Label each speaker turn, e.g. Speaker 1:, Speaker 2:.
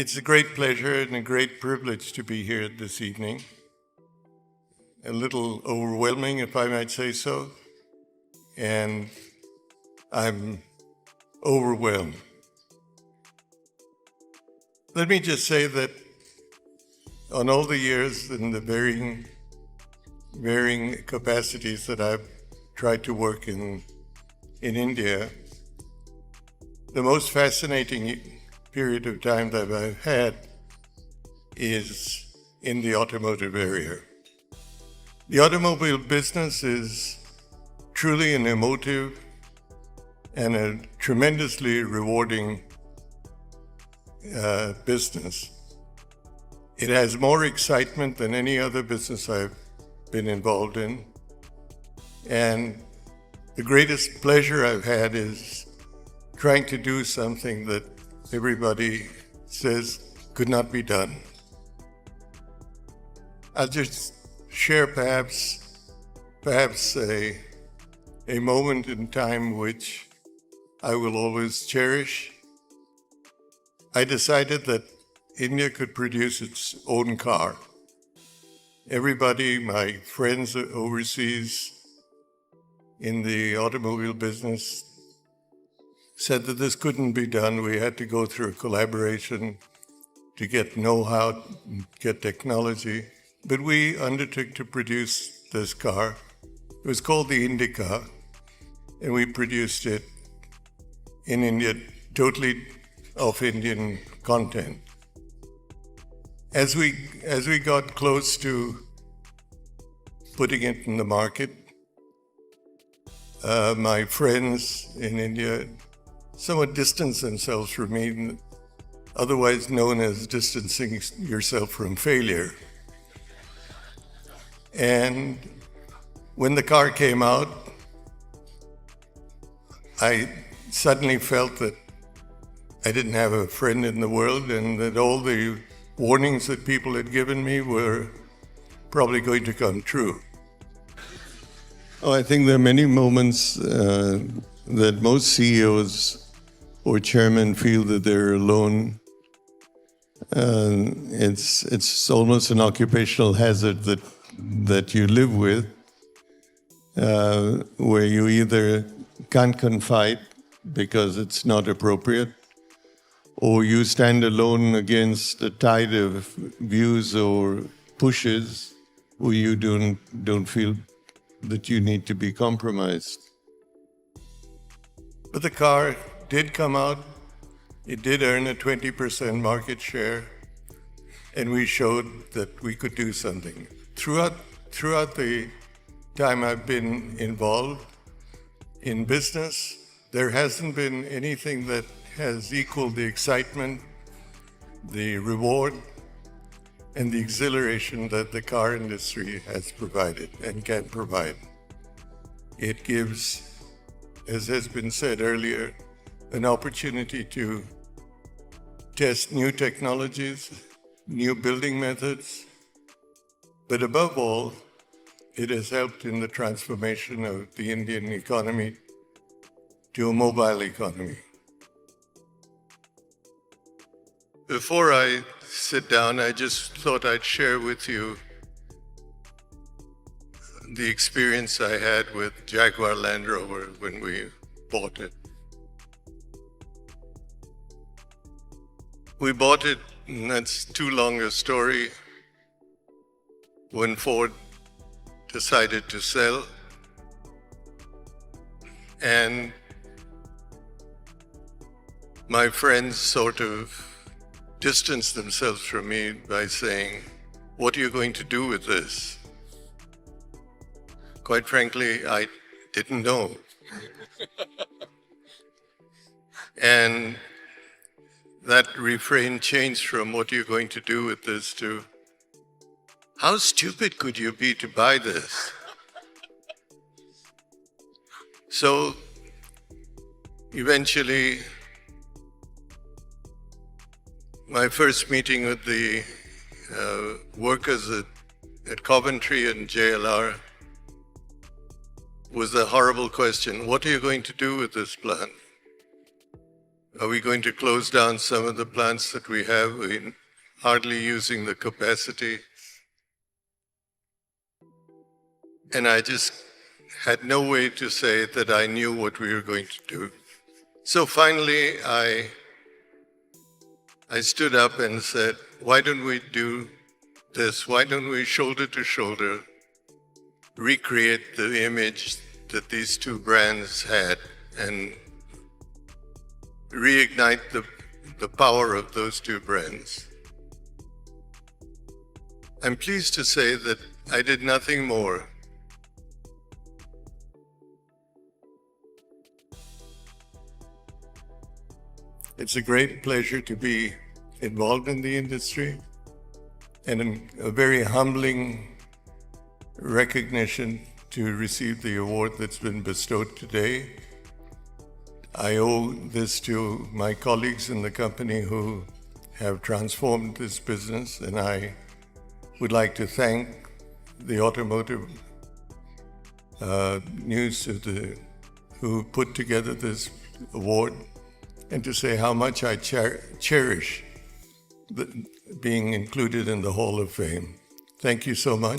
Speaker 1: It's a great pleasure and a great privilege to be here this evening. A little overwhelming, if I might say so, and I'm overwhelmed. Let me just say that on all the years and the varying capacities that I've tried to work in India, the most fascinating period of time that I've had is in the automotive area. The automobile business is truly an emotive and a tremendously rewarding business. It has more excitement than any other business I've been involved in. And the greatest pleasure I've had is trying to do something that everybody says could not be done. I'll just share perhaps a moment in time which I will always cherish. I decided that India could produce its own car. Everybody, my friends overseas in the automobile business, said that this couldn't be done. We had to go through a collaboration to get know-how, get technology. But we undertook to produce this car. It was called the Indica, and we produced it in India, totally of Indian content. As we got close to putting it in the market, my friends in India somewhat distanced themselves from me, otherwise known as distancing yourself from failure. And when the car came out, I suddenly felt that I didn't have a friend in the world and that all the warnings that people had given me were probably going to come true. Oh, I think there are many moments that most CEOs or chairmen feel that they're alone. It's almost an occupational hazard that you live with, where you either can't confide because it's not appropriate, or you stand alone against a tide of views or pushes where you don't feel that you need to be compromised. But the car did come out. It did earn a 20% market share, and we showed that we could do something. Throughout the time I've been involved in business, there hasn't been anything that has equaled the excitement, the reward, and the exhilaration that the car industry has provided and can provide. It gives, as has been said earlier, an opportunity to test new technologies, new building methods, but above all, it has helped in the transformation of the Indian economy to a mobile economy. Before I sit down, I just thought I'd share with you the experience I had with Jaguar Land Rover when we bought it. We bought it, and that's too long a story, when Ford decided to sell. And my friends sort of distanced themselves from me by saying, "What are you going to do with this?" Quite frankly, I didn't know. And that refrain changed from "what are you going to do with this" to "how stupid could you be to buy this?" So eventually, my first meeting with the workers at Coventry and JLR was the horrible question, "What are you going to do with this plant?" Are we going to close down some of the plants that we have? We're hardly using the capacity. And I just had no way to say that I knew what we were going to do. So finally, I stood up and said, why don't we do this? Why don't we, shoulder to shoulder, recreate the image that these two brands had and reignite the power of those two brands? I'm pleased to say that I did nothing more. It's a great pleasure to be involved in the industry and a very humbling recognition to receive the award that's been bestowed today. I owe this to my colleagues in the company who have transformed this business, and I would like to thank the automotive news who put together this award, and to say how much I cherish being included in the Hall of Fame. Thank you so much.